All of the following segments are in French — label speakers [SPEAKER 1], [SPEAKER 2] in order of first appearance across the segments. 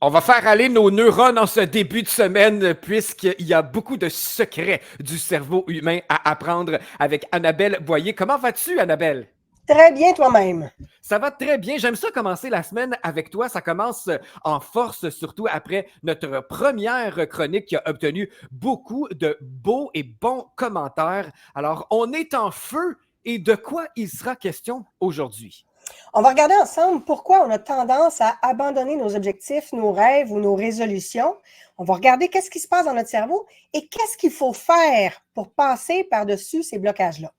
[SPEAKER 1] On va faire aller nos neurones en ce début de semaine puisqu'il y a beaucoup de secrets du cerveau humain à apprendre avec Annabelle Boyer. Comment vas-tu, Annabelle?
[SPEAKER 2] Très bien toi-même.
[SPEAKER 1] Ça va très bien. J'aime ça commencer la semaine avec toi. Ça commence en force, surtout après notre première chronique qui a obtenu beaucoup de beaux et bons commentaires. Alors, on est en feu et de quoi il sera question aujourd'hui?
[SPEAKER 2] On va regarder ensemble pourquoi on a tendance à abandonner nos objectifs, nos rêves ou nos résolutions. On va regarder qu'est-ce qui se passe dans notre cerveau et qu'est-ce qu'il faut faire pour passer par-dessus ces blocages-là.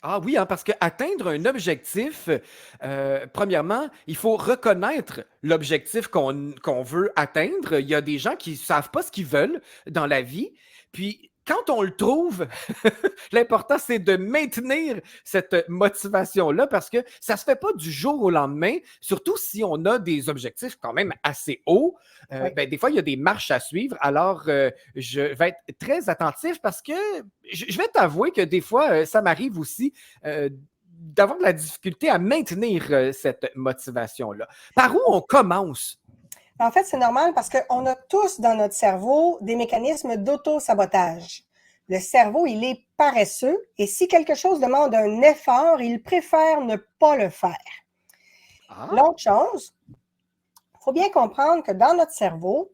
[SPEAKER 1] Ah oui, hein, parce qu'atteindre un objectif, premièrement, il faut reconnaître l'objectif qu'on veut atteindre. Il y a des gens qui ne savent pas ce qu'ils veulent dans la vie. Puis, quand on le trouve, l'important, c'est de maintenir cette motivation-là parce que ça ne se fait pas du jour au lendemain, surtout si on a des objectifs quand même assez hauts.
[SPEAKER 2] Oui.
[SPEAKER 1] Ben, des fois, il y a des marches à suivre. Alors, je vais être très attentif parce que je vais t'avouer que des fois, ça m'arrive aussi d'avoir de la difficulté à maintenir cette motivation-là. Par où on commence?
[SPEAKER 2] En fait, c'est normal parce qu'on a tous dans notre cerveau des mécanismes d'auto-sabotage. Le cerveau, il est paresseux et si quelque chose demande un effort, il préfère ne pas le faire.
[SPEAKER 1] Ah,
[SPEAKER 2] L'autre chose, il faut bien comprendre que dans notre cerveau,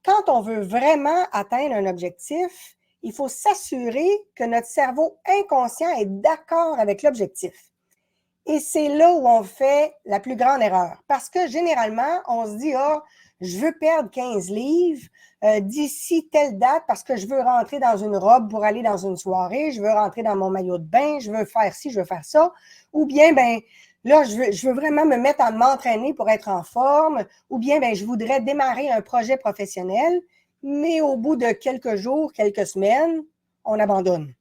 [SPEAKER 2] quand on veut vraiment atteindre un objectif, il faut s'assurer que notre cerveau inconscient est d'accord avec l'objectif. Et c'est là où on fait la plus grande erreur. Parce que généralement, on se dit, ah, je veux perdre 15 livres d'ici telle date parce que je veux rentrer dans une robe pour aller dans une soirée, je veux rentrer dans mon maillot de bain, je veux faire ci, je veux faire ça. Ou bien, ben là, je veux vraiment me mettre à m'entraîner pour être en forme. Ou bien, ben je voudrais démarrer un projet professionnel, mais au bout de quelques jours, quelques semaines, on abandonne.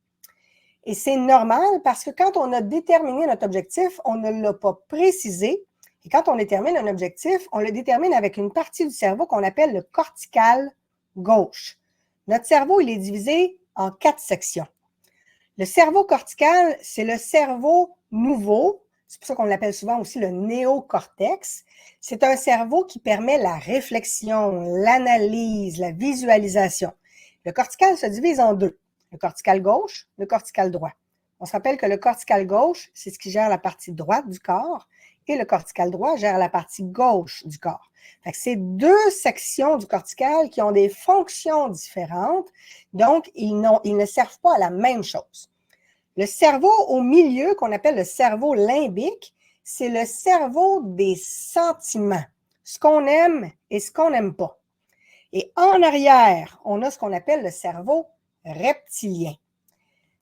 [SPEAKER 2] Et c'est normal parce que quand on a déterminé notre objectif, on ne l'a pas précisé. Et quand on détermine un objectif, on le détermine avec une partie du cerveau qu'on appelle le cortical gauche. Notre cerveau, il est divisé en 4 sections. Le cerveau cortical, c'est le cerveau nouveau. C'est pour ça qu'on l'appelle souvent aussi le néocortex. C'est un cerveau qui permet la réflexion, l'analyse, la visualisation. Le cortical se divise en 2. Le cortical gauche, le cortical droit. On se rappelle que le cortical gauche, c'est ce qui gère la partie droite du corps et le cortical droit gère la partie gauche du corps. C'est 2 sections du cortical qui ont des fonctions différentes, donc ils ne servent pas à la même chose. Le cerveau au milieu, qu'on appelle le cerveau limbique, c'est le cerveau des sentiments, ce qu'on aime et ce qu'on n'aime pas. Et en arrière, on a ce qu'on appelle le cerveau reptilien.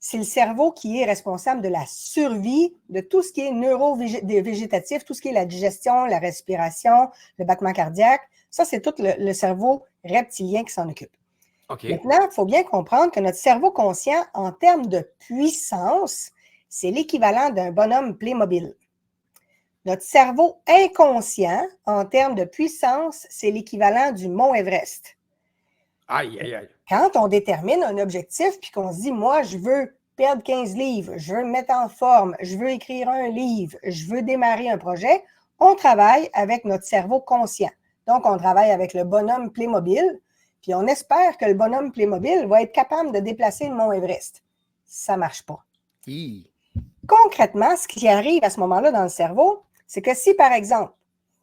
[SPEAKER 2] C'est le cerveau qui est responsable de la survie, de tout ce qui est neurovégétatif, tout ce qui est la digestion, la respiration, le battement cardiaque. Ça, c'est tout le cerveau reptilien qui s'en occupe.
[SPEAKER 1] OK.
[SPEAKER 2] Maintenant, il faut bien comprendre que notre cerveau conscient, en termes de puissance, c'est l'équivalent d'un bonhomme Playmobil. Notre cerveau inconscient, en termes de puissance, c'est l'équivalent du mont Everest.
[SPEAKER 1] Aïe, aïe, aïe.
[SPEAKER 2] Quand on détermine un objectif puis qu'on se dit, moi, je veux perdre 15 livres, je veux me mettre en forme, je veux écrire un livre, je veux démarrer un projet, on travaille avec notre cerveau conscient. Donc, on travaille avec le bonhomme Playmobil, puis on espère que le bonhomme Playmobil va être capable de déplacer le mont Everest. Ça ne marche pas.
[SPEAKER 1] Hi.
[SPEAKER 2] Concrètement, ce qui arrive à ce moment-là dans le cerveau, c'est que si, par exemple,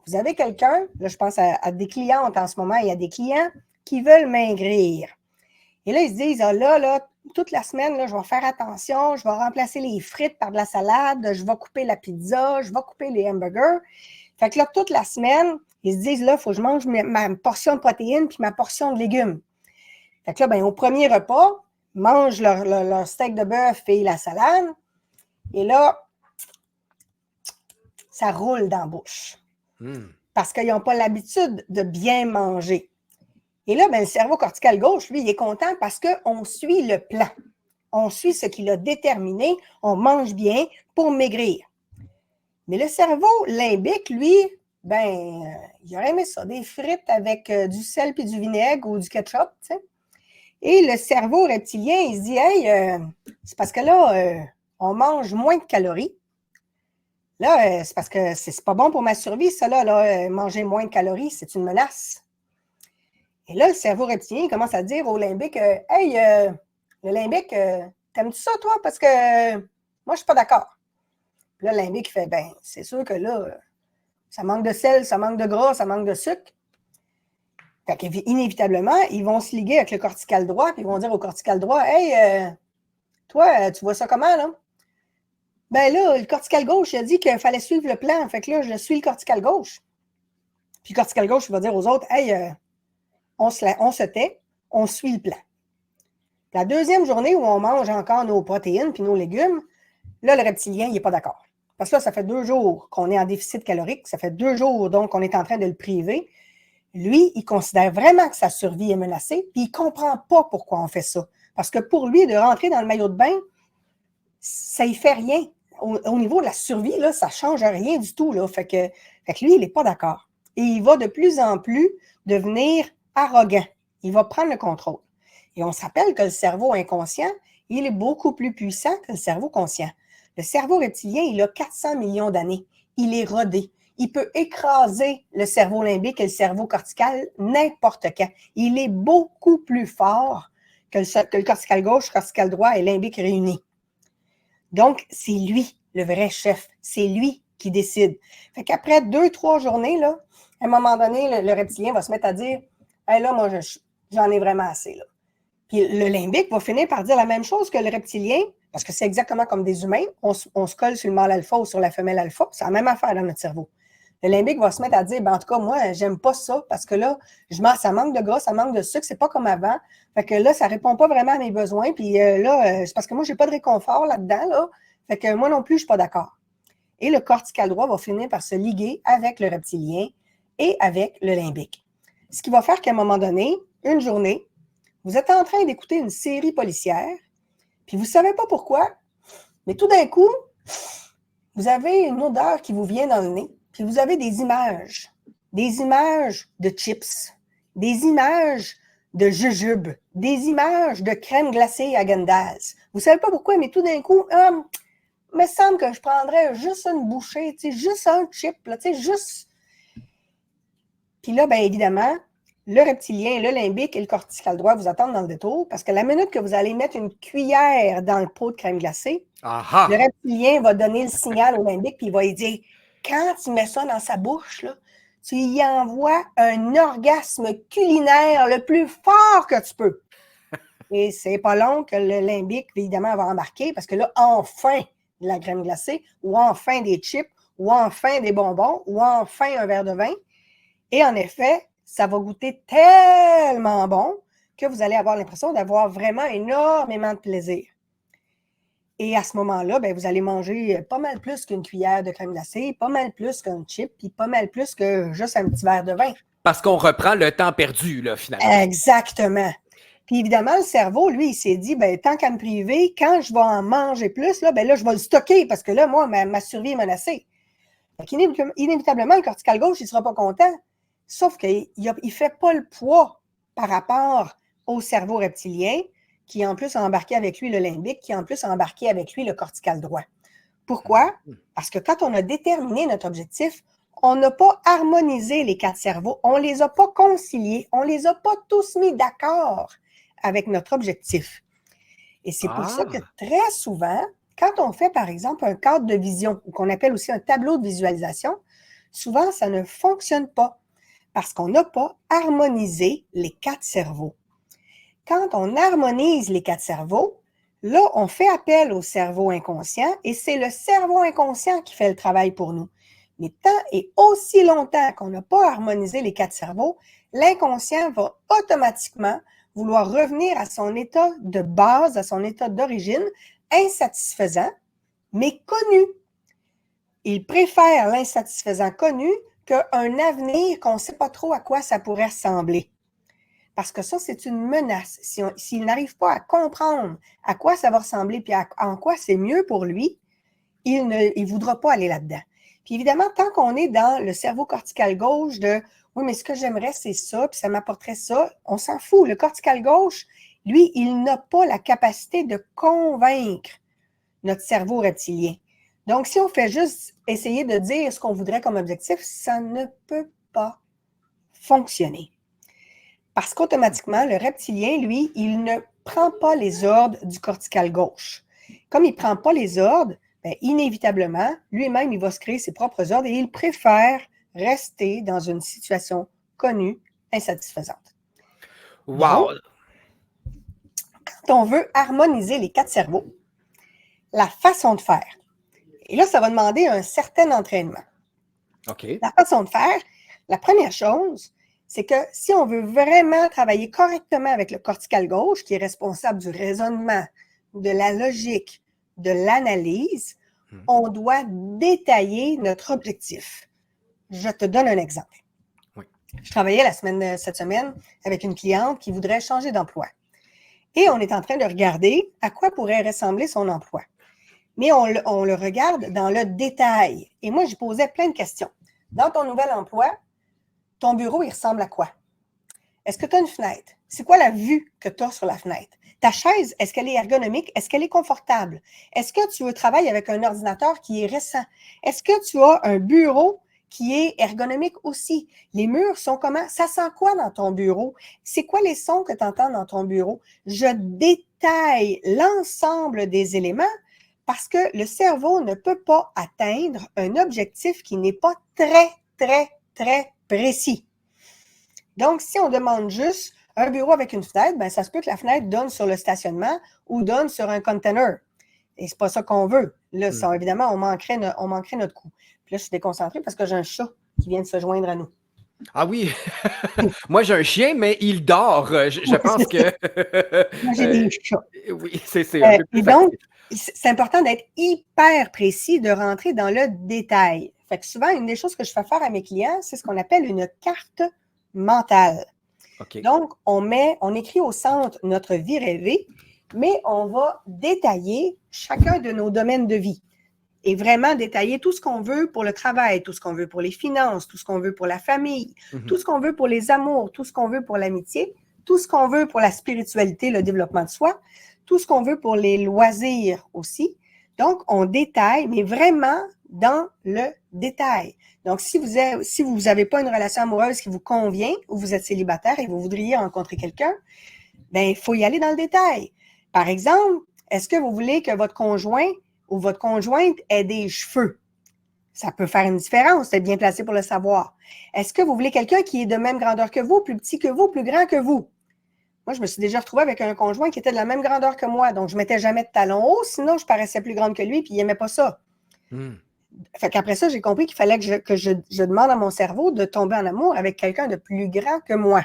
[SPEAKER 2] vous avez quelqu'un, là, je pense à des clientes en ce moment, il y a des clients qui veulent maigrir. Et là, ils se disent, ah, là, toute la semaine, là, je vais faire attention, je vais remplacer les frites par de la salade, je vais couper la pizza, je vais couper les hamburgers. Fait que là, toute la semaine, ils se disent, là, il faut que je mange ma portion de protéines puis ma portion de légumes. Fait que là, ben, au premier repas, ils mangent leur steak de bœuf et la salade. Et là, ça roule dans la bouche. Parce qu'ils n'ont pas l'habitude de bien manger. Et là, ben, le cerveau cortical gauche, lui, il est content parce qu'on suit le plan. On suit ce qu'il a déterminé. On mange bien pour maigrir. Mais le cerveau limbique, lui, ben, il aurait aimé ça, des frites avec du sel puis du vinaigre ou du ketchup, tu sais. Et le cerveau reptilien, il se dit, hey, c'est parce que là, on mange moins de calories. Là, c'est parce que c'est pas bon pour ma survie, ça, là, manger moins de calories, c'est une menace. Et là, le cerveau reptilien commence à dire au limbique, hey, le limbique, t'aimes-tu ça, toi? Parce que moi, je suis pas d'accord. Puis là, le limbique fait, ben, c'est sûr que là, ça manque de sel, ça manque de gras, ça manque de sucre. Fait qu'inévitablement, ils vont se liguer avec le cortical droit, puis ils vont dire au cortical droit, hey, toi, tu vois ça comment, là? Ben là, le cortical gauche, il a dit qu'il fallait suivre le plan. Fait que là, je suis le cortical gauche. Puis le cortical gauche, il va dire aux autres, hey, on se tait, on suit le plan. La deuxième journée où on mange encore nos protéines puis nos légumes, là, le reptilien, il n'est pas d'accord. Parce que là, ça fait 2 jours qu'on est en déficit calorique. Ça fait 2 jours, donc, qu'on est en train de le priver. Lui, il considère vraiment que sa survie est menacée, puis il ne comprend pas pourquoi on fait ça. Parce que pour lui, de rentrer dans le maillot de bain, ça ne fait rien. Au niveau de la survie, là, ça ne change rien du tout. Là. Fait que lui, il n'est pas d'accord. Et il va de plus en plus devenir arrogant. Il va prendre le contrôle. Et on se rappelle que le cerveau inconscient, il est beaucoup plus puissant que le cerveau conscient. Le cerveau reptilien, il a 400 millions d'années. Il est rodé. Il peut écraser le cerveau limbique et le cerveau cortical n'importe quand. Il est beaucoup plus fort que le cortical gauche, cortical droit et limbique réunis. Donc, c'est lui le vrai chef. C'est lui qui décide. Fait qu'après 2-3 journées, là, à un moment donné, le reptilien va se mettre à dire hey, là, moi, j'en ai vraiment assez. Là. Puis le limbique va finir par dire la même chose que le reptilien, parce que c'est exactement comme des humains. On se colle sur le mâle alpha ou sur la femelle alpha. C'est la même affaire dans notre cerveau. Le limbique va se mettre à dire ben, en tout cas, moi, j'aime pas ça parce que là, ça manque de gras, ça manque de sucre, c'est pas comme avant. Fait que là, ça répond pas vraiment à mes besoins. Puis là, c'est parce que moi, j'ai pas de réconfort là-dedans. Là. Fait que moi non plus, je suis pas d'accord. Et le cortical droit va finir par se liguer avec le reptilien et avec le limbique. Ce qui va faire qu'à un moment donné, une journée, vous êtes en train d'écouter une série policière, puis vous ne savez pas pourquoi, mais tout d'un coup, vous avez une odeur qui vous vient dans le nez, puis vous avez des images de chips, des images de jujubes, des images de crème glacée à Häagen-Dazs. Vous ne savez pas pourquoi, mais tout d'un coup, il me semble que je prendrais juste une bouchée, juste un chip, là, juste... Puis là, bien évidemment, le reptilien, le limbique et le cortical droit vous attendent dans le détour parce que la minute que vous allez mettre une cuillère dans le pot de crème glacée,
[SPEAKER 1] Aha!
[SPEAKER 2] le reptilien va donner le signal au limbique puis il va lui dire quand tu mets ça dans sa bouche, là, tu y envoies un orgasme culinaire le plus fort que tu peux. Et c'est pas long que le limbique, évidemment, va embarquer parce que là, enfin, de la crème glacée ou enfin des chips ou enfin des bonbons ou enfin un verre de vin. Et en effet, ça va goûter tellement bon que vous allez avoir l'impression d'avoir vraiment énormément de plaisir. Et à ce moment-là, bien, vous allez manger pas mal plus qu'une cuillère de crème glacée, pas mal plus qu'un chip, puis pas mal plus que juste un petit verre de vin.
[SPEAKER 1] Parce qu'on reprend le temps perdu, là, finalement.
[SPEAKER 2] Exactement. Puis évidemment, le cerveau, lui, il s'est dit, ben, tant qu'à me priver, quand je vais en manger plus, là, ben là, je vais le stocker parce que là, moi, ma survie est menacée. Donc, inévitablement, le cortical gauche, il ne sera pas content. Sauf qu'il ne fait pas le poids par rapport au cerveau reptilien, qui en plus a embarqué avec lui le limbique, qui en plus a embarqué avec lui le cortical droit. Pourquoi? Parce que quand on a déterminé notre objectif, on n'a pas harmonisé les 4 cerveaux, on ne les a pas conciliés, on ne les a pas tous mis d'accord avec notre objectif. Et c'est pour ça que très souvent, quand on fait par exemple un cadre de vision, ou qu'on appelle aussi un tableau de visualisation, souvent ça ne fonctionne pas parce qu'on n'a pas harmonisé les 4 cerveaux. Quand on harmonise les 4 cerveaux, là, on fait appel au cerveau inconscient et c'est le cerveau inconscient qui fait le travail pour nous. Mais tant et aussi longtemps qu'on n'a pas harmonisé les 4 cerveaux, l'inconscient va automatiquement vouloir revenir à son état de base, à son état d'origine, insatisfaisant, mais connu. Il préfère l'insatisfaisant connu qu'un avenir qu'on ne sait pas trop à quoi ça pourrait ressembler. Parce que ça, c'est une menace. S'il n'arrive pas à comprendre à quoi ça va ressembler et en quoi c'est mieux pour lui, il ne voudra pas aller là-dedans. Puis évidemment, tant qu'on est dans le cerveau cortical gauche de « oui, mais ce que j'aimerais, c'est ça, puis ça m'apporterait ça », on s'en fout. Le cortical gauche, lui, il n'a pas la capacité de convaincre notre cerveau reptilien. Donc, si on fait juste essayer de dire ce qu'on voudrait comme objectif, ça ne peut pas fonctionner. Parce qu'automatiquement, le reptilien, lui, il ne prend pas les ordres du cortical gauche. Comme il ne prend pas les ordres, bien, inévitablement, lui-même, il va se créer ses propres ordres et il préfère rester dans une situation connue, insatisfaisante. Donc,
[SPEAKER 1] Wow!
[SPEAKER 2] quand on veut harmoniser les 4 cerveaux, la façon de faire, et là, ça va demander un certain entraînement.
[SPEAKER 1] OK.
[SPEAKER 2] La façon de faire, la première chose, c'est que si on veut vraiment travailler correctement avec le cortical gauche, qui est responsable du raisonnement, de la logique, de l'analyse, on doit détailler notre objectif. Je te donne un exemple.
[SPEAKER 1] Oui.
[SPEAKER 2] Je travaillais cette semaine avec une cliente qui voudrait changer d'emploi. Et on est en train de regarder à quoi pourrait ressembler son emploi. Mais on le regarde dans le détail. Et moi, je posais plein de questions. Dans ton nouvel emploi, ton bureau, il ressemble à quoi? Est-ce que tu as une fenêtre? C'est quoi la vue que tu as sur la fenêtre? Ta chaise, est-ce qu'elle est ergonomique? Est-ce qu'elle est confortable? Est-ce que tu travailles avec un ordinateur qui est récent? Est-ce que tu as un bureau qui est ergonomique aussi? Les murs sont comment? Ça sent quoi dans ton bureau? C'est quoi les sons que tu entends dans ton bureau? Je détaille l'ensemble des éléments parce que le cerveau ne peut pas atteindre un objectif qui n'est pas très, très, très précis. Donc, si on demande juste un bureau avec une fenêtre, bien, ça se peut que la fenêtre donne sur le stationnement ou donne sur un container. Et c'est pas ça qu'on veut. Là, ça, évidemment, on manquerait notre coup. Puis là, je suis déconcentrée parce que j'ai un chat qui vient de se joindre à nous.
[SPEAKER 1] Ah oui! Moi, j'ai un chien, mais il dort. Je pense que...
[SPEAKER 2] Moi, j'ai des chats.
[SPEAKER 1] oui, c'est un peu plus
[SPEAKER 2] Et donc,
[SPEAKER 1] facile.
[SPEAKER 2] c'est important d'être hyper précis, de rentrer dans le détail. Fait que souvent, une des choses que je fais faire à mes clients, c'est ce qu'on appelle une carte mentale.
[SPEAKER 1] OK.
[SPEAKER 2] Donc, on écrit au centre notre vie rêvée, mais on va détailler chacun de nos domaines de vie et vraiment détailler tout ce qu'on veut pour le travail, tout ce qu'on veut pour les finances, tout ce qu'on veut pour la famille, tout ce qu'on veut pour les amours, tout ce qu'on veut pour l'amitié, tout ce qu'on veut pour la spiritualité, le développement de soi, tout ce qu'on veut pour les loisirs aussi. Donc, on détaille, mais vraiment dans le détail. Donc, si vous n'avez pas une relation amoureuse qui vous convient ou vous êtes célibataire et vous voudriez rencontrer quelqu'un, bien, il faut y aller dans le détail. Par exemple, est-ce que vous voulez que votre conjoint ou votre conjointe ait des cheveux? Ça peut faire une différence, c'est bien placé pour le savoir. Est-ce que vous voulez quelqu'un qui est de même grandeur que vous, plus petit que vous, plus grand que vous? Moi, je me suis déjà retrouvée avec un conjoint qui était de la même grandeur que moi, donc je ne mettais jamais de talons hauts, sinon je paraissais plus grande que lui, puis il n'aimait pas ça. Fait qu'après ça, j'ai compris qu'il fallait que je demande à mon cerveau de tomber en amour avec quelqu'un de plus grand que moi.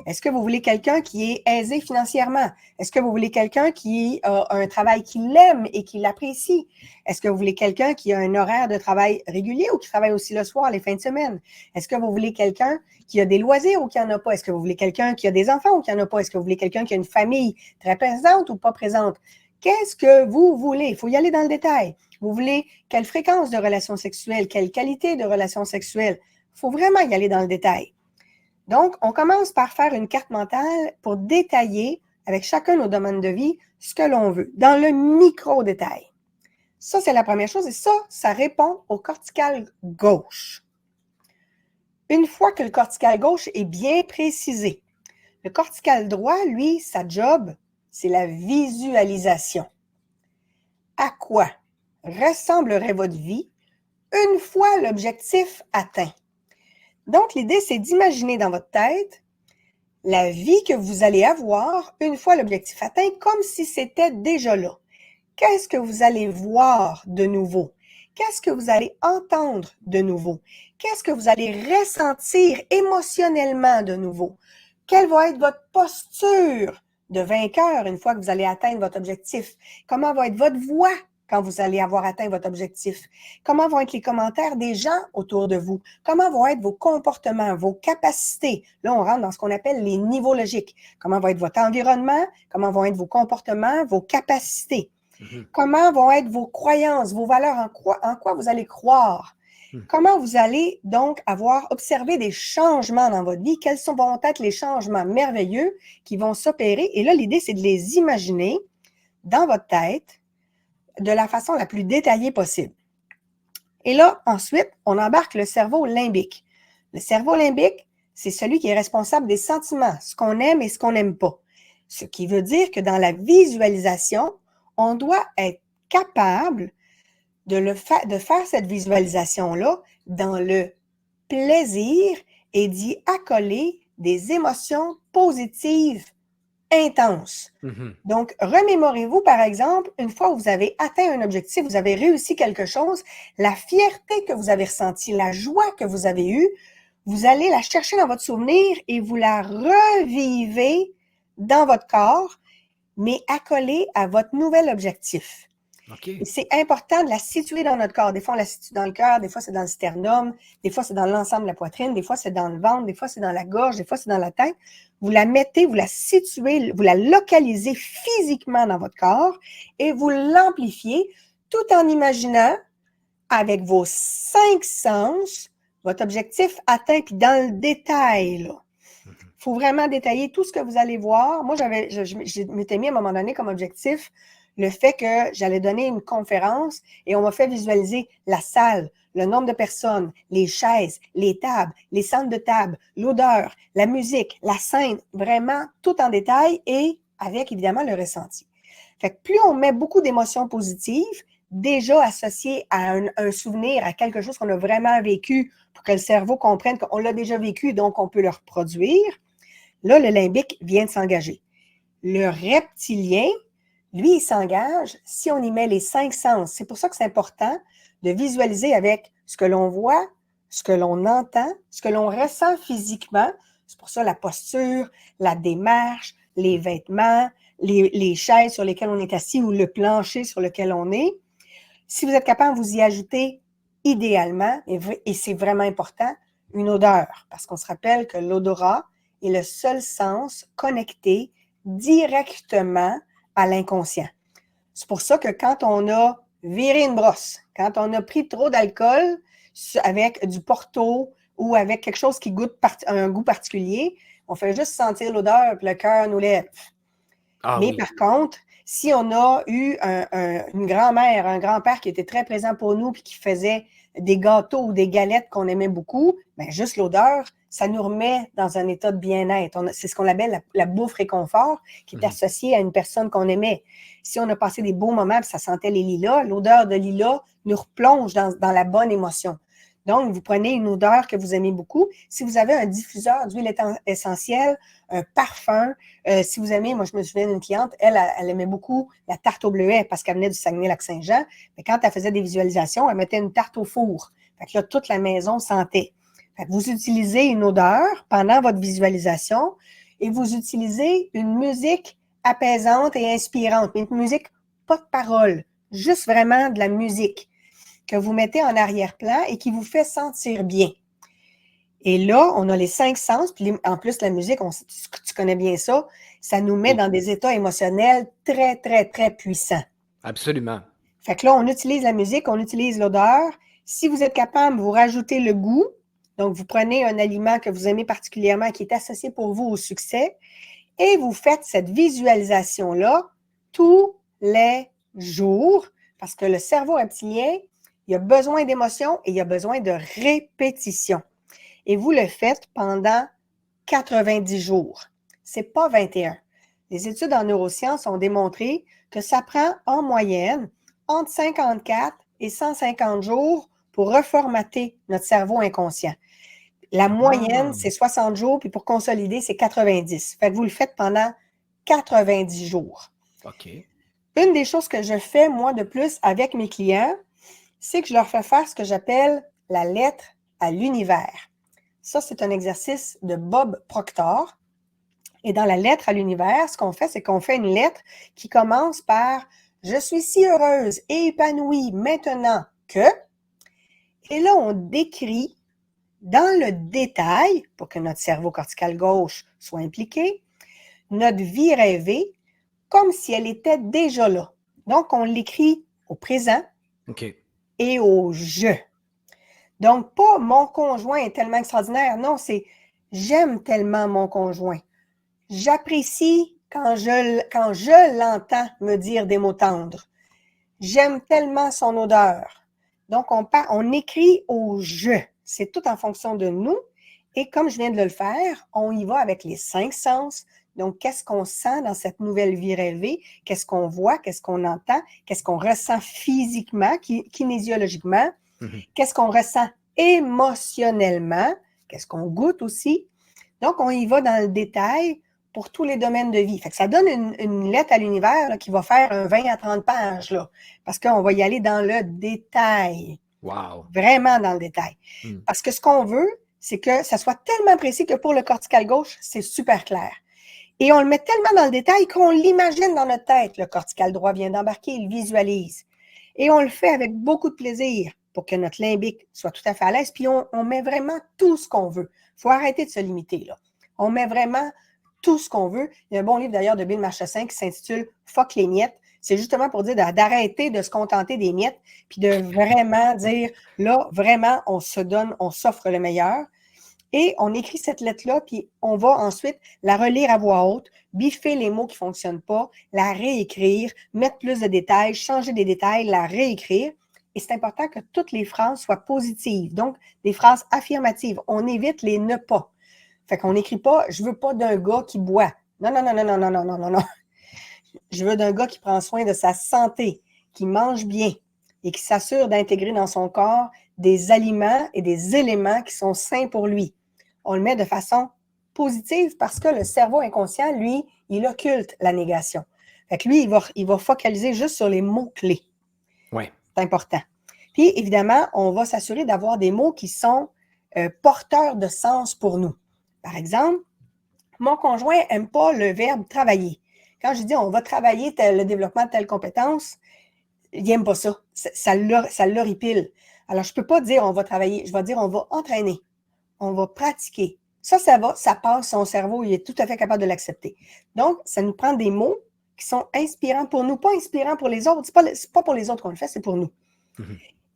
[SPEAKER 2] Est-ce que vous voulez quelqu'un qui est aisé financièrement? Est-ce que vous voulez quelqu'un qui a un travail qu'il aime et qui l'apprécie? Est-ce que vous voulez quelqu'un qui a un horaire de travail régulier ou qui travaille aussi le soir, les fins de semaine? Est-ce que vous voulez quelqu'un qui a des loisirs ou qui n'en a pas? Est-ce que vous voulez quelqu'un qui a des enfants ou qui n'en a pas? Est-ce que vous voulez quelqu'un qui a une famille très présente ou pas présente? Qu'est-ce que vous voulez? Il faut y aller dans le détail. Vous voulez quelle fréquence de relations sexuelles? Quelle qualité de relations sexuelles? Il faut vraiment y aller dans le détail. Donc, on commence par faire une carte mentale pour détailler avec chacun de nos domaines de vie ce que l'on veut, dans le micro-détail. Ça, c'est la première chose et ça répond au cortical gauche. Une fois que le cortical gauche est bien précisé, le cortical droit, lui, sa job, c'est la visualisation. À quoi ressemblerait votre vie une fois l'objectif atteint? Donc, l'idée, c'est d'imaginer dans votre tête la vie que vous allez avoir une fois l'objectif atteint, comme si c'était déjà là. Qu'est-ce que vous allez voir de nouveau? Qu'est-ce que vous allez entendre de nouveau? Qu'est-ce que vous allez ressentir émotionnellement de nouveau? Quelle va être votre posture de vainqueur une fois que vous allez atteindre votre objectif? Comment va être votre voix quand vous allez avoir atteint votre objectif? Comment vont être les commentaires des gens autour de vous? Comment vont être vos comportements, vos capacités? Là, on rentre dans ce qu'on appelle les niveaux logiques. Comment va être votre environnement? Comment vont être vos comportements, vos capacités? Comment vont être vos croyances, vos valeurs, en quoi vous allez croire? Comment vous allez donc avoir observé des changements dans votre vie? Quels vont être les changements merveilleux qui vont s'opérer? Et là, l'idée, c'est de les imaginer dans votre tête de la façon la plus détaillée possible. Et là, ensuite, on embarque le cerveau limbique. Le cerveau limbique, c'est celui qui est responsable des sentiments, ce qu'on aime et ce qu'on n'aime pas. Ce qui veut dire que dans la visualisation, on doit être capable de faire cette visualisation-là dans le plaisir et d'y accoler des émotions positives intenses. Donc, remémorez-vous, par exemple, une fois où vous avez atteint un objectif, vous avez réussi quelque chose, la fierté que vous avez ressentie, la joie que vous avez eue, vous allez la chercher dans votre souvenir et vous la revivez dans votre corps, mais accolée à votre nouvel objectif.
[SPEAKER 1] OK.
[SPEAKER 2] Et c'est important de la situer dans notre corps. Des fois, on la situe dans le cœur, des fois, c'est dans le sternum, des fois, c'est dans l'ensemble de la poitrine, des fois, c'est dans le ventre, des fois, c'est dans la gorge, des fois, c'est dans la tête. Vous la mettez, vous la situez, vous la localisez physiquement dans votre corps et vous l'amplifiez tout en imaginant, avec vos 5 sens, votre objectif atteint, puis dans le détail, là. Il faut vraiment détailler tout ce que vous allez voir. Moi, je m'étais mis à un moment donné comme objectif le fait que j'allais donner une conférence et on m'a fait visualiser la salle, le nombre de personnes, les chaises, les tables, les centres de table, l'odeur, la musique, la scène, vraiment tout en détail et avec évidemment le ressenti. Fait que plus on met beaucoup d'émotions positives, déjà associées à un souvenir, à quelque chose qu'on a vraiment vécu pour que le cerveau comprenne qu'on l'a déjà vécu, donc on peut le reproduire, là, le limbique vient de s'engager. Le reptilien, lui, il s'engage si on y met les 5 sens. C'est pour ça que c'est important de visualiser avec ce que l'on voit, ce que l'on entend, ce que l'on ressent physiquement. C'est pour ça la posture, la démarche, les vêtements, les chaises sur lesquelles on est assis ou le plancher sur lequel on est. Si vous êtes capable, vous y ajoutez idéalement, et c'est vraiment important, une odeur. Parce qu'on se rappelle que l'odorat est le seul sens connecté directement à l'inconscient. C'est pour ça que quand on a viré une brosse, quand on a pris trop d'alcool avec du Porto ou avec quelque chose qui goûte un goût particulier, on fait juste sentir l'odeur et le cœur nous lève. Mais
[SPEAKER 1] oui.
[SPEAKER 2] par contre, si on a eu une grand-mère, un grand-père qui était très présent pour nous et qui faisait des gâteaux ou des galettes qu'on aimait beaucoup, bien, juste l'odeur, ça nous remet dans un état de bien-être. C'est ce qu'on appelle la bouffe réconfort qui est associée à une personne qu'on aimait. Si on a passé des beaux moments et ça sentait les lilas, l'odeur de lilas nous replonge dans la bonne émotion. Donc, vous prenez une odeur que vous aimez beaucoup. Si vous avez un diffuseur d'huile essentielle, un parfum, si vous aimez, moi, je me souviens d'une cliente, elle aimait beaucoup la tarte au bleuet parce qu'elle venait du Saguenay-Lac-Saint-Jean. Mais quand elle faisait des visualisations, elle mettait une tarte au four. Fait que là, toute la maison sentait. Fait que vous utilisez une odeur pendant votre visualisation et vous utilisez une musique apaisante et inspirante. Mais une musique, pas de paroles, juste vraiment de la musique que vous mettez en arrière-plan et qui vous fait sentir bien. Et là, on a les 5 sens, puis en plus, la musique, tu connais bien ça, ça nous met dans des états émotionnels très, très, très puissants.
[SPEAKER 1] Absolument.
[SPEAKER 2] Fait que là, on utilise la musique, on utilise l'odeur. Si vous êtes capable, vous rajoutez le goût. Donc, vous prenez un aliment que vous aimez particulièrement, qui est associé pour vous au succès, et vous faites cette visualisation-là tous les jours, parce que le cerveau reptilien, il a besoin d'émotion et il a besoin de répétition. Et vous le faites pendant 90 jours. Ce n'est pas 21. Les études en neurosciences ont démontré que ça prend en moyenne entre 54 et 150 jours pour reformater notre cerveau inconscient. La moyenne, c'est 60 jours, puis pour consolider, c'est 90. Fait que vous le faites pendant 90 jours.
[SPEAKER 1] OK.
[SPEAKER 2] Une des choses que je fais, moi, de plus avec mes clients, c'est que je leur fais faire ce que j'appelle la lettre à l'univers. Ça, c'est un exercice de Bob Proctor. Et dans la lettre à l'univers, ce qu'on fait, c'est qu'on fait une lettre qui commence par « Je suis si heureuse et épanouie maintenant que… » Et là, on décrit dans le détail, pour que notre cerveau cortical gauche soit impliqué, notre vie rêvée comme si elle était déjà là. Donc, on l'écrit au présent et au « je ». Donc, pas « mon conjoint est tellement extraordinaire ». Non, c'est « j'aime tellement mon conjoint ». J'apprécie quand je l'entends me dire des mots tendres. J'aime tellement son odeur. Donc, on écrit au « je ». C'est tout en fonction de nous Et comme je viens de le faire, on y va avec les 5 sens. Donc, qu'est-ce qu'on sent dans cette nouvelle vie rêvée? Qu'est-ce qu'on voit? Qu'est-ce qu'on entend? Qu'est-ce qu'on ressent physiquement, kinésiologiquement? Qu'est-ce qu'on ressent émotionnellement? Qu'est-ce qu'on goûte aussi? Donc, on y va dans le détail pour tous les domaines de vie. Fait que ça donne une lettre à l'univers là, qui va faire un 20 à 30 pages, là, parce qu'on va y aller dans le détail.
[SPEAKER 1] Wow.
[SPEAKER 2] Vraiment dans le détail. Parce que ce qu'on veut, c'est que ça soit tellement précis que pour le cortical gauche, c'est super clair. Et on le met tellement dans le détail qu'on l'imagine dans notre tête. Le cortical droit vient d'embarquer, il visualise. Et on le fait avec beaucoup de plaisir pour que notre limbique soit tout à fait à l'aise. Puis on met vraiment tout ce qu'on veut. Il faut arrêter de se limiter, là. On met vraiment tout ce qu'on veut. Il y a un bon livre d'ailleurs de Bill Marchessin qui s'intitule « Fuck les miettes ». C'est justement pour dire d'arrêter de se contenter des miettes, puis de vraiment dire, là, vraiment, on se donne, on s'offre le meilleur. Et on écrit cette lettre-là, puis on va ensuite la relire à voix haute, biffer les mots qui ne fonctionnent pas, la réécrire, mettre plus de détails, changer des détails, la réécrire. Et c'est important que toutes les phrases soient positives, donc des phrases affirmatives. On évite les ne pas. Fait qu'on n'écrit pas « je veux pas d'un gars qui boit ». Non, non, non, non, non, non, non, non, non, non. Je veux d'un gars qui prend soin de sa santé, qui mange bien et qui s'assure d'intégrer dans son corps des aliments et des éléments qui sont sains pour lui. On le met de façon positive parce que le cerveau inconscient, lui, il occulte la négation. Fait que lui, il va focaliser juste sur les mots-clés.
[SPEAKER 1] Ouais.
[SPEAKER 2] C'est important. Puis, évidemment, on va s'assurer d'avoir des mots qui sont porteurs de sens pour nous. Par exemple, mon conjoint n'aime pas le verbe « travailler ». Quand je dis « on va travailler le développement de telle compétence », il n'aime pas ça. Ça l'horripile. Alors, je ne peux pas dire « on va travailler », je vais dire « on va entraîner ». On va pratiquer. Ça va, ça passe, son cerveau, il est tout à fait capable de l'accepter. Donc, ça nous prend des mots qui sont inspirants pour nous, pas inspirants pour les autres. C'est pas pour les autres qu'on le fait, c'est pour nous.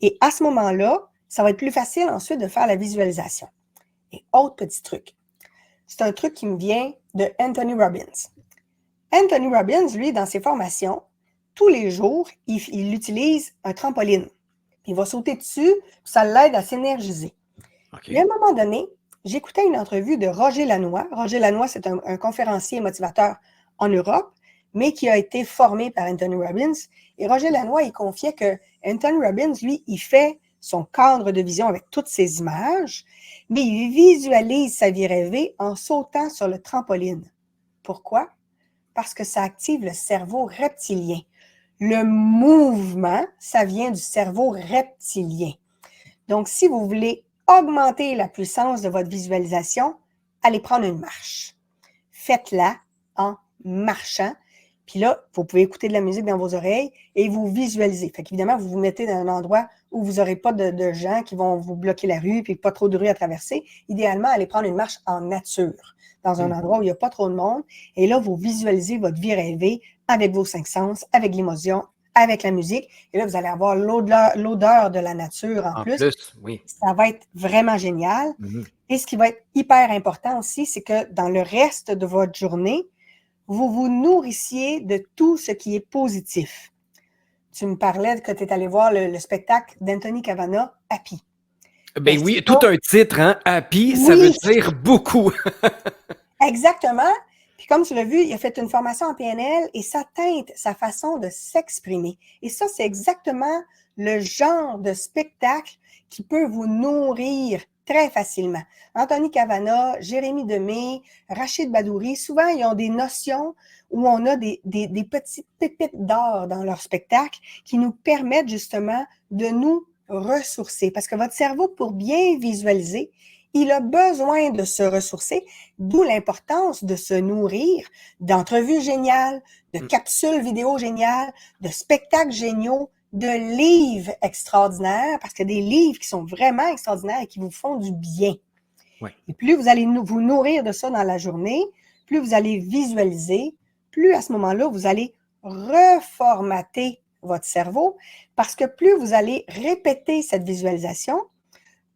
[SPEAKER 2] Et à ce moment-là, ça va être plus facile ensuite de faire la visualisation. Et autre petit truc. C'est un truc qui me vient de Anthony Robbins. Anthony Robbins, lui, dans ses formations, tous les jours, il utilise un trampoline. Il va sauter dessus, puis ça l'aide à s'énergiser.
[SPEAKER 1] Okay.
[SPEAKER 2] Et à un moment donné, j'écoutais une entrevue de Roger Lanois. Roger Lanois, c'est un conférencier et motivateur en Europe, mais qui a été formé par Anthony Robbins. Et Roger Lanois, il confiait que Anthony Robbins, lui, il fait son cadre de vision avec toutes ces images, mais il visualise sa vie rêvée en sautant sur le trampoline. Pourquoi? Parce que ça active le cerveau reptilien. Le mouvement, ça vient du cerveau reptilien. Donc, si vous voulez augmenter la puissance de votre visualisation, allez prendre une marche. Faites-la en marchant. Puis là, vous pouvez écouter de la musique dans vos oreilles et vous visualisez. Fait qu'évidemment, vous vous mettez dans un endroit où vous n'aurez pas de gens qui vont vous bloquer la rue puis pas trop de rue à traverser. Idéalement, allez prendre une marche en nature, dans un endroit où il n'y a pas trop de monde. Et là, vous visualisez votre vie rêvée avec vos 5 sens, avec l'émotion, avec la musique. Et là, vous allez avoir l'odeur de la nature en plus.
[SPEAKER 1] Oui.
[SPEAKER 2] Ça va être vraiment génial. Et ce qui va être hyper important aussi, c'est que dans le reste de votre journée, vous vous nourrissiez de tout ce qui est positif. Tu me parlais que tu es allé voir le spectacle d'Anthony Cavana, Happy.
[SPEAKER 1] Ben oui, tout un titre, hein? Happy, oui. Ça veut dire beaucoup.
[SPEAKER 2] Exactement. Puis comme tu l'as vu, il a fait une formation en PNL et ça teinte sa façon de s'exprimer. Et ça, c'est exactement le genre de spectacle qui peut vous nourrir très facilement. Anthony Cavana, Jérémy Demé, Rachid Badouri, souvent, ils ont des notions où on a des petites pépites d'or dans leur spectacle qui nous permettent justement de nous ressourcer. Parce que votre cerveau, pour bien visualiser, il a besoin de se ressourcer, d'où l'importance de se nourrir d'entrevues géniales, de capsules vidéo géniales, de spectacles géniaux, de livres extraordinaires, parce qu'il y a des livres qui sont vraiment extraordinaires et qui vous font du bien.
[SPEAKER 1] Ouais.
[SPEAKER 2] Et plus vous allez vous nourrir de ça dans la journée, plus vous allez visualiser, plus à ce moment-là, vous allez reformater votre cerveau, parce que plus vous allez répéter cette visualisation,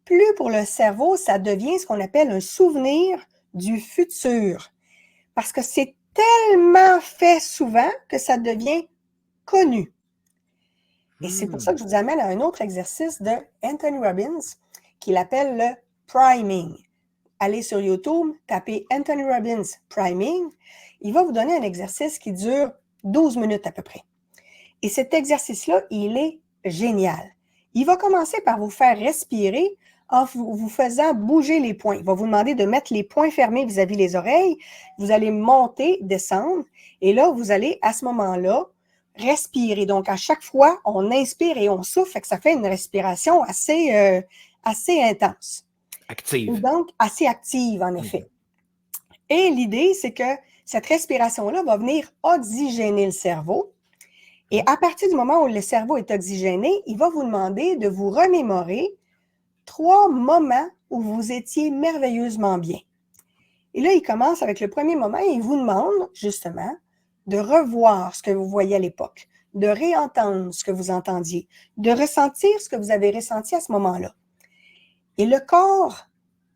[SPEAKER 2] plus pour le cerveau, ça devient ce qu'on appelle un souvenir du futur. Parce que c'est tellement fait souvent que ça devient connu. Et c'est pour ça que je vous amène à un autre exercice de Anthony Robbins qu'il appelle le priming. allez sur YouTube, tapez Anthony Robbins Priming. Il va vous donner un exercice qui dure 12 minutes à peu près. Et cet exercice-là, il est génial. Il va commencer par vous faire respirer en vous faisant bouger les poings. Il va vous demander de mettre les poings fermés vis-à-vis les oreilles. Vous allez monter, descendre. Et là, vous allez, à ce moment-là, respirer. Donc, à chaque fois, on inspire et on souffle, fait que ça fait une respiration assez intense.
[SPEAKER 1] Active.
[SPEAKER 2] Et donc, assez active, en effet. Et l'idée, c'est que cette respiration-là va venir oxygéner le cerveau. Et à partir du moment où le cerveau est oxygéné, il va vous demander de vous remémorer 3 moments où vous étiez merveilleusement bien. Et là, il commence avec le premier moment et il vous demande, justement, de revoir ce que vous voyez à l'époque, de réentendre ce que vous entendiez, de ressentir ce que vous avez ressenti à ce moment-là. Et le corps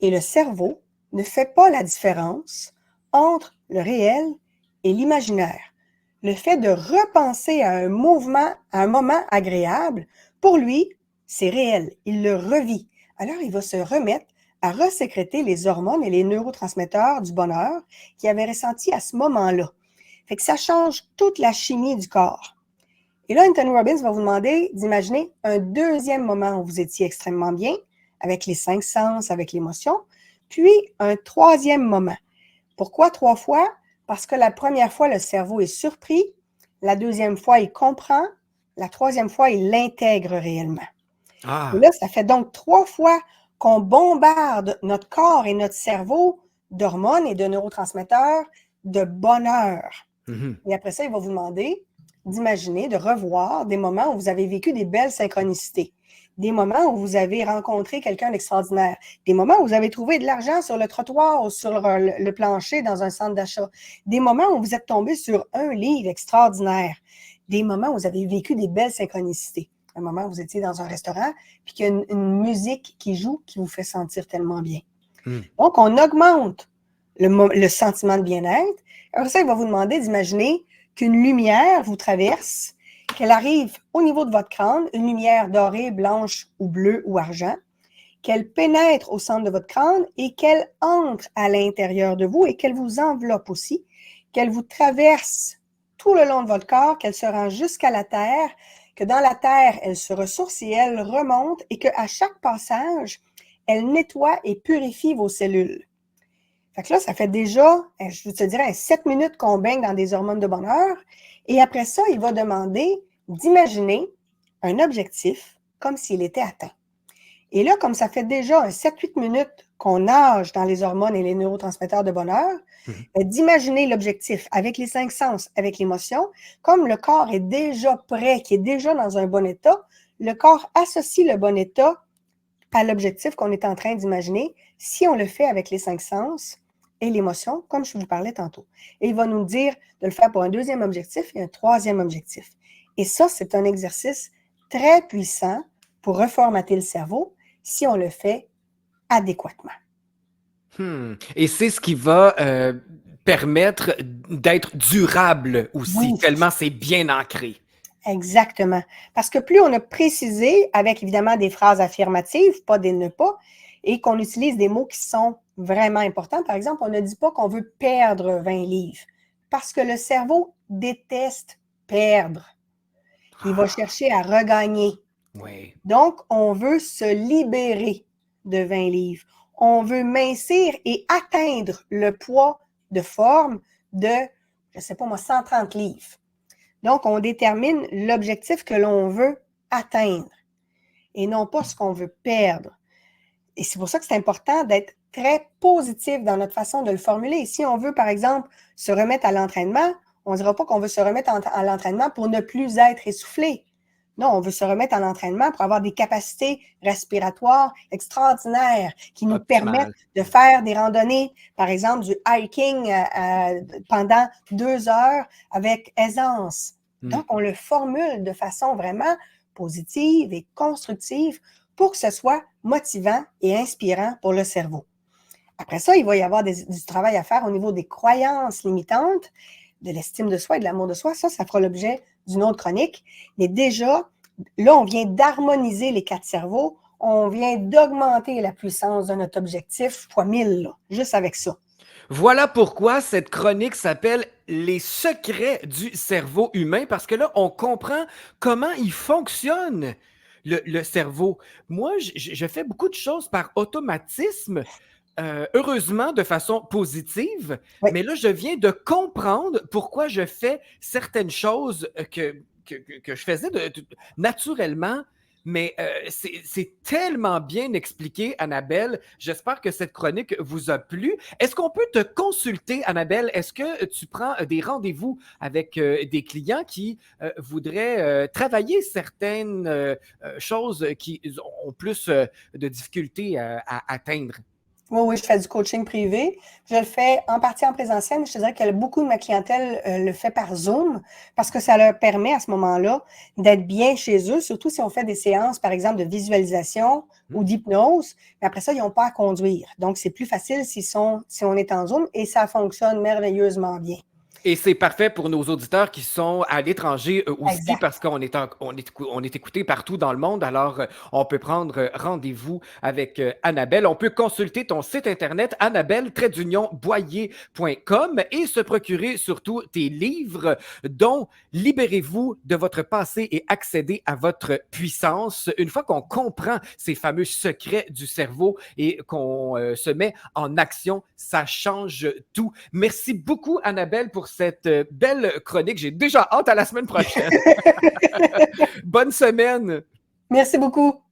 [SPEAKER 2] et le cerveau ne font pas la différence entre le réel et l'imaginaire. Le fait de repenser à un mouvement, à un moment agréable, pour lui, c'est réel. Il le revit. Alors, il va se remettre à resécréter les hormones et les neurotransmetteurs du bonheur qu'il avait ressenti à ce moment-là. Fait que ça change toute la chimie du corps. Et là, Anthony Robbins va vous demander d'imaginer un deuxième moment où vous étiez extrêmement bien, avec les 5 sens, avec l'émotion, puis un troisième moment. Pourquoi 3 fois? Parce que la première fois, le cerveau est surpris, la deuxième fois, il comprend, la troisième fois, il l'intègre réellement.
[SPEAKER 1] Ah.
[SPEAKER 2] Et là, ça fait donc 3 fois qu'on bombarde notre corps et notre cerveau d'hormones et de neurotransmetteurs de bonheur. Et après ça, il va vous demander d'imaginer, de revoir des moments où vous avez vécu des belles synchronicités, des moments où vous avez rencontré quelqu'un d'extraordinaire, des moments où vous avez trouvé de l'argent sur le trottoir ou sur le plancher dans un centre d'achat, des moments où vous êtes tombé sur un livre extraordinaire, des moments où vous avez vécu des belles synchronicités, un moment où vous étiez dans un restaurant puis qu'il y a une musique qui joue qui vous fait sentir tellement bien. Donc, on augmente le sentiment de bien-être. Après ça, il va vous demander d'imaginer qu'une lumière vous traverse, qu'elle arrive au niveau de votre crâne, une lumière dorée, blanche ou bleue ou argent, qu'elle pénètre au centre de votre crâne et qu'elle entre à l'intérieur de vous et qu'elle vous enveloppe aussi, qu'elle vous traverse tout le long de votre corps, qu'elle se rend jusqu'à la terre, que dans la terre, elle se ressource et elle remonte et qu'à chaque passage, elle nettoie et purifie vos cellules. Fait que là, ça fait déjà, je te dirais, 7 minutes qu'on baigne dans des hormones de bonheur. Et après ça, il va demander d'imaginer un objectif comme s'il était atteint. Et là, comme ça fait déjà 7-8 minutes qu'on nage dans les hormones et les neurotransmetteurs de bonheur, d'imaginer l'objectif avec les 5 sens, avec l'émotion, comme le corps est déjà prêt, qui est déjà dans un bon état, le corps associe le bon état à l'objectif qu'on est en train d'imaginer si on le fait avec les 5 sens et l'émotion, comme je vous parlais tantôt. Et il va nous dire de le faire pour un deuxième objectif et un troisième objectif. Et ça, c'est un exercice très puissant pour reformater le cerveau si on le fait adéquatement.
[SPEAKER 1] Et c'est ce qui va permettre d'être durable aussi,
[SPEAKER 2] Oui.
[SPEAKER 1] tellement c'est bien ancré.
[SPEAKER 2] Exactement. Parce que plus on a précisé, avec évidemment des phrases affirmatives, pas des ne pas, et qu'on utilise des mots qui sont vraiment importants. Par exemple, on ne dit pas qu'on veut perdre 20 livres, parce que le cerveau déteste perdre. Il va chercher à regagner.
[SPEAKER 1] Oui.
[SPEAKER 2] Donc, on veut se libérer de 20 livres. On veut mincir et atteindre le poids de forme de, je ne sais pas moi, 130 livres. Donc, on détermine l'objectif que l'on veut atteindre et non pas ce qu'on veut perdre. Et c'est pour ça que c'est important d'être très positif dans notre façon de le formuler. Si on veut, par exemple, se remettre à l'entraînement, on ne dira pas qu'on veut se remettre à l'entraînement pour ne plus être essoufflé. Non, on veut se remettre à l'entraînement pour avoir des capacités respiratoires extraordinaires qui nous permettent de faire des randonnées, par exemple du hiking pendant 2 heures avec aisance. Donc, on le formule de façon vraiment positive et constructive pour que ce soit motivant et inspirant pour le cerveau. Après ça, il va y avoir du travail à faire au niveau des croyances limitantes, de l'estime de soi et de l'amour de soi. Ça fera l'objet d'une autre chronique. Mais déjà, là, on vient d'harmoniser les 4 cerveaux. on vient d'augmenter la puissance de notre objectif fois 1000, là, juste avec ça.
[SPEAKER 1] Voilà pourquoi cette chronique s'appelle Les secrets du cerveau humain, parce que là, on comprend comment il fonctionne, le cerveau. Moi, je fais beaucoup de choses par automatisme, heureusement de façon positive,
[SPEAKER 2] Oui.
[SPEAKER 1] mais là, je viens de comprendre pourquoi je fais certaines choses que je faisais naturellement. Mais c'est tellement bien expliqué, Annabelle. J'espère que cette chronique vous a plu. Est-ce qu'on peut te consulter, Annabelle? Est-ce que tu prends des rendez-vous avec des clients qui voudraient travailler certaines choses qui ont plus de difficultés à atteindre?
[SPEAKER 2] Oui, oui, je fais du coaching privé. Je le fais en partie en présentiel, mais je te dirais que beaucoup de ma clientèle le fait par Zoom parce que ça leur permet à ce moment-là d'être bien chez eux, surtout si on fait des séances, par exemple, de visualisation ou d'hypnose. Mais après ça, ils n'ont pas à conduire. Donc, c'est plus facile si on est en Zoom et ça fonctionne merveilleusement bien.
[SPEAKER 1] Et c'est parfait pour nos auditeurs qui sont à l'étranger aussi,
[SPEAKER 2] Exact.
[SPEAKER 1] parce qu'on est écouté partout dans le monde. Alors, on peut prendre rendez-vous avec Annabelle. On peut consulter ton site internet annabelle-boyer.com et se procurer surtout tes livres, dont Libérez-vous de votre passé et accédez à votre puissance. Une fois qu'on comprend ces fameux secrets du cerveau et qu'on se met en action, ça change tout. Merci beaucoup, Annabelle, pour cette belle chronique. J'ai déjà hâte à la semaine prochaine. Bonne semaine.
[SPEAKER 2] Merci beaucoup.